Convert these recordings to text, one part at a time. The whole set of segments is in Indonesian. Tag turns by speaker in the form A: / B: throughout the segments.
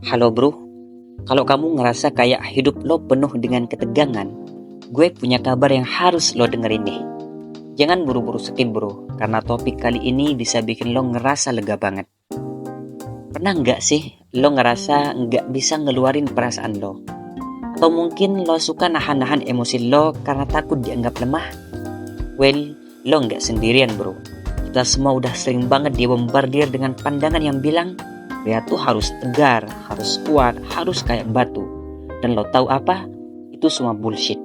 A: Halo bro, kalau kamu ngerasa kayak hidup lo penuh dengan ketegangan, gue punya kabar yang harus lo dengerin nih. Jangan buru-buru skip bro, karena topik kali ini bisa bikin lo ngerasa lega banget. Pernah nggak sih lo ngerasa nggak bisa ngeluarin perasaan lo? Atau mungkin lo suka nahan-nahan emosi lo karena takut dianggap lemah? Well, lo nggak sendirian bro. Kita semua udah sering banget dibombardir dengan pandangan yang bilang pria tuh harus tegar, harus kuat, harus kayak batu. Dan lo tahu apa? Itu semua bullshit.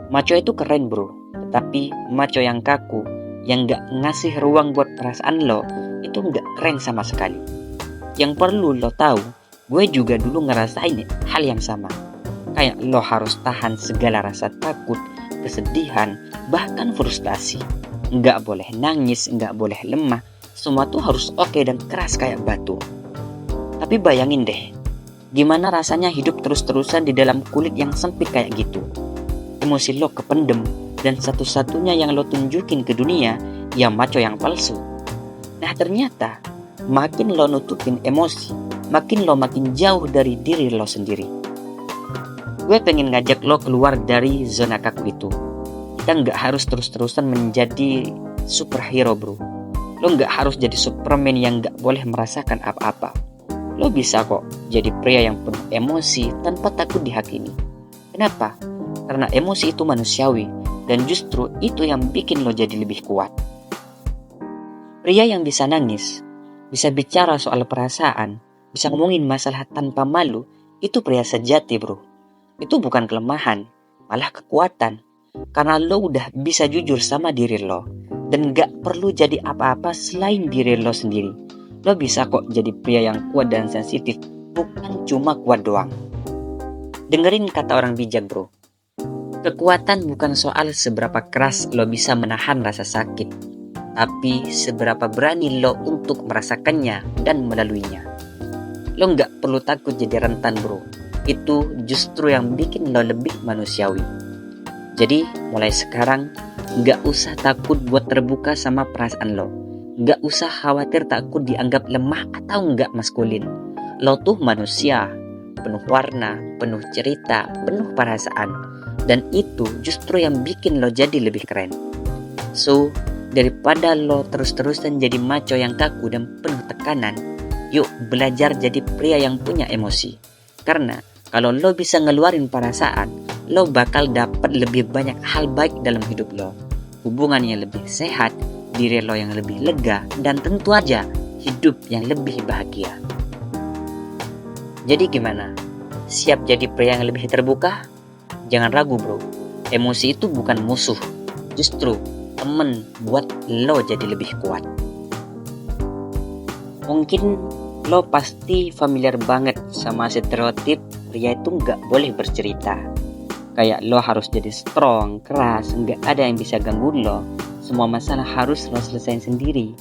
A: Macho itu keren bro, tetapi macho yang kaku, yang gak ngasih ruang buat perasaan lo, itu gak keren sama sekali. Yang perlu lo tahu, gue juga dulu ngerasain hal yang sama. Kayak lo harus tahan segala rasa takut, kesedihan, bahkan frustasi. Gak boleh nangis, gak boleh lemah. Semua tuh harus oke dan keras kayak batu. Tapi bayangin deh, gimana rasanya hidup terus-terusan di dalam kulit yang sempit kayak gitu. Emosi lo kependem, dan satu-satunya yang lo tunjukin ke dunia, ya macho yang palsu. Nah ternyata, makin lo nutupin emosi, makin jauh dari diri lo sendiri. Gue pengen ngajak lo keluar dari zona kaku itu. Kita nggak harus terus-terusan menjadi superhero bro. Lo nggak harus jadi Superman yang nggak boleh merasakan apa-apa. Lo bisa kok jadi pria yang penuh emosi tanpa takut dihakimi. Kenapa? Karena emosi itu manusiawi dan justru itu yang bikin lo jadi lebih kuat. Pria yang bisa nangis, bisa bicara soal perasaan, bisa ngomongin masalah tanpa malu, itu pria sejati bro. Itu bukan kelemahan, malah kekuatan. Karena lo udah bisa jujur sama diri lo dan gak perlu jadi apa-apa selain diri lo sendiri. Lo bisa kok jadi pria yang kuat dan sensitif, bukan cuma kuat doang. Dengerin kata orang bijak bro. Kekuatan bukan soal seberapa keras lo bisa menahan rasa sakit, tapi seberapa berani lo untuk merasakannya dan melaluinya. Lo gak perlu takut jadi rentan bro. Itu justru yang bikin lo lebih manusiawi. Jadi mulai sekarang gak usah takut buat terbuka sama perasaan lo. Gak usah khawatir takut dianggap lemah atau gak maskulin. Lo tuh manusia, penuh warna, penuh cerita, penuh perasaan. Dan itu justru yang bikin lo jadi lebih keren. So, daripada lo terus-terusan jadi macho yang kaku dan penuh tekanan, yuk belajar jadi pria yang punya emosi. Karena kalau lo bisa ngeluarin perasaan, lo bakal dapat lebih banyak hal baik dalam hidup lo. Hubungan yang lebih sehat, diri lo yang lebih lega, dan tentu aja hidup yang lebih bahagia. Jadi gimana? Siap jadi pria yang lebih terbuka? Jangan ragu bro, emosi itu bukan musuh, justru temen buat lo jadi lebih kuat. Mungkin lo pasti familiar banget sama stereotip pria itu gak boleh bercerita. Kayak lo harus jadi strong, keras, gak ada yang bisa ganggu lo. Semua masalah harus lo selesain sendiri.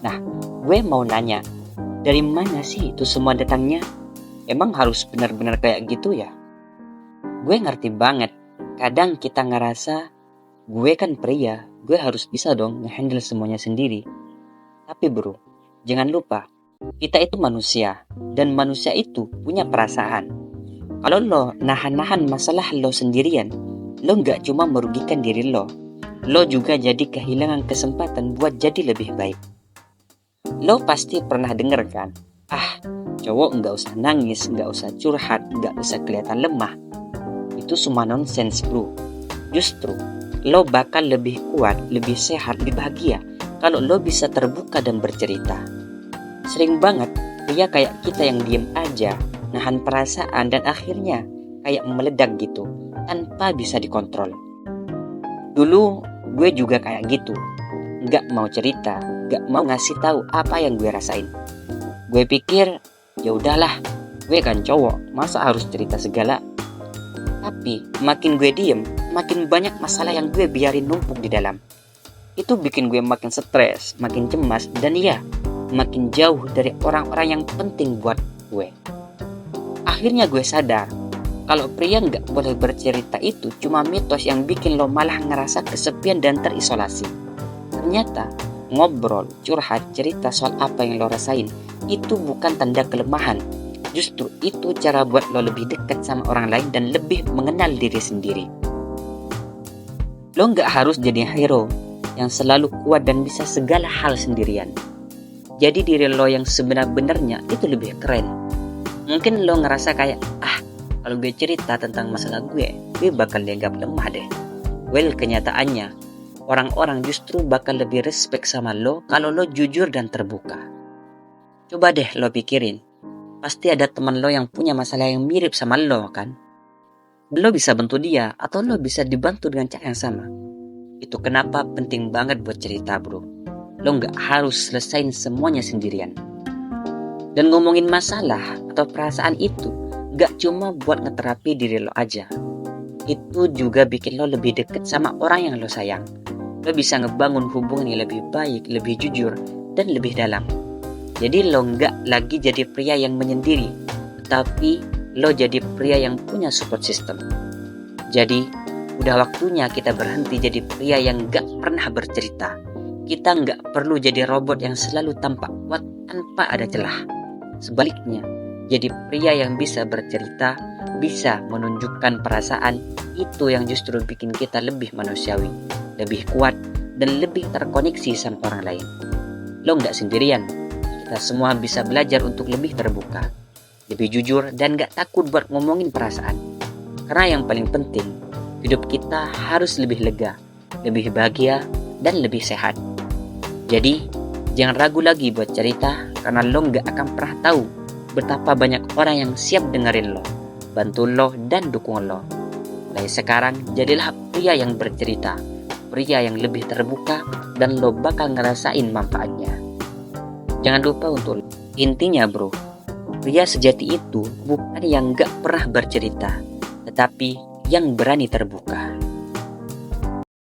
A: Nah, gue mau nanya, dari mana sih itu semua datangnya? Emang harus benar-benar kayak gitu ya? Gue ngerti banget, kadang kita ngerasa, gue kan pria, gue harus bisa dong ngehandle semuanya sendiri. Tapi bro, jangan lupa, kita itu manusia, dan manusia itu punya perasaan. Kalau lo nahan-nahan masalah lo sendirian, lo gak cuma merugikan diri lo juga jadi kehilangan kesempatan buat jadi lebih baik. Lo pasti pernah denger kan, cowok gak usah nangis, gak usah curhat, gak usah kelihatan lemah. Itu semua nonsens bro. Justru lo bakal lebih kuat, lebih sehat, lebih bahagia kalau lo bisa terbuka dan bercerita. Sering banget pria kayak kita yang diem aja, nahan perasaan dan akhirnya kayak meledak gitu tanpa bisa dikontrol. Dulu gue juga kayak gitu, gak mau cerita, gak mau ngasih tahu apa yang gue rasain. Gue pikir ya udahlah, gue kan cowok, masa harus cerita segala. Tapi makin gue diem, makin banyak masalah yang gue biarin numpuk di dalam. Itu bikin gue makin stres, makin cemas, dan ya, makin jauh dari orang-orang yang penting buat gue. Akhirnya gue sadar, kalau pria gak boleh bercerita itu cuma mitos yang bikin lo malah ngerasa kesepian dan terisolasi. Ternyata, ngobrol, curhat, cerita soal apa yang lo rasain, itu bukan tanda kelemahan, Justru itu cara buat lo lebih dekat sama orang lain dan lebih mengenal diri sendiri. Lo nggak harus jadi hero yang selalu kuat dan bisa segala hal sendirian. Jadi diri lo yang sebenar-benarnya itu lebih keren. Mungkin lo ngerasa kayak, kalau gue cerita tentang masalah gue bakal dianggap lemah deh. Well, kenyataannya, orang-orang justru bakal lebih respect sama lo kalau lo jujur dan terbuka. Coba deh lo pikirin, pasti ada teman lo yang punya masalah yang mirip sama lo kan? Lo bisa bantu dia atau lo bisa dibantu dengan cara yang sama. Itu kenapa penting banget buat cerita, bro. Lo nggak harus selesain semuanya sendirian. Dan ngomongin masalah atau perasaan itu nggak cuma buat ngeterapi diri lo aja. Itu juga bikin lo lebih deket sama orang yang lo sayang. Lo bisa ngebangun hubungan yang lebih baik, lebih jujur, dan lebih dalam. Jadi lo nggak lagi jadi pria yang menyendiri, tapi lo jadi pria yang punya support system. Jadi udah waktunya kita berhenti jadi pria yang nggak pernah bercerita. Kita nggak perlu jadi robot yang selalu tampak kuat tanpa ada celah. Sebaliknya, jadi pria yang bisa bercerita, bisa menunjukkan perasaan, itu yang justru bikin kita lebih manusiawi, lebih kuat, dan lebih terkoneksi sama orang lain. Lo nggak sendirian, kita semua bisa belajar untuk lebih terbuka, lebih jujur, dan nggak takut buat ngomongin perasaan. Karena yang paling penting, hidup kita harus lebih lega, lebih bahagia, dan lebih sehat. Jadi, jangan ragu lagi buat cerita, karena lo nggak akan pernah tahu betapa banyak orang yang siap dengerin lo, bantu lo, dan dukung lo. Mulai sekarang, jadilah pria yang bercerita, pria yang lebih terbuka, dan lo bakal ngerasain manfaatnya. Jangan lupa untuk intinya, bro, pria sejati itu bukan yang gak pernah bercerita, tetapi yang berani terbuka.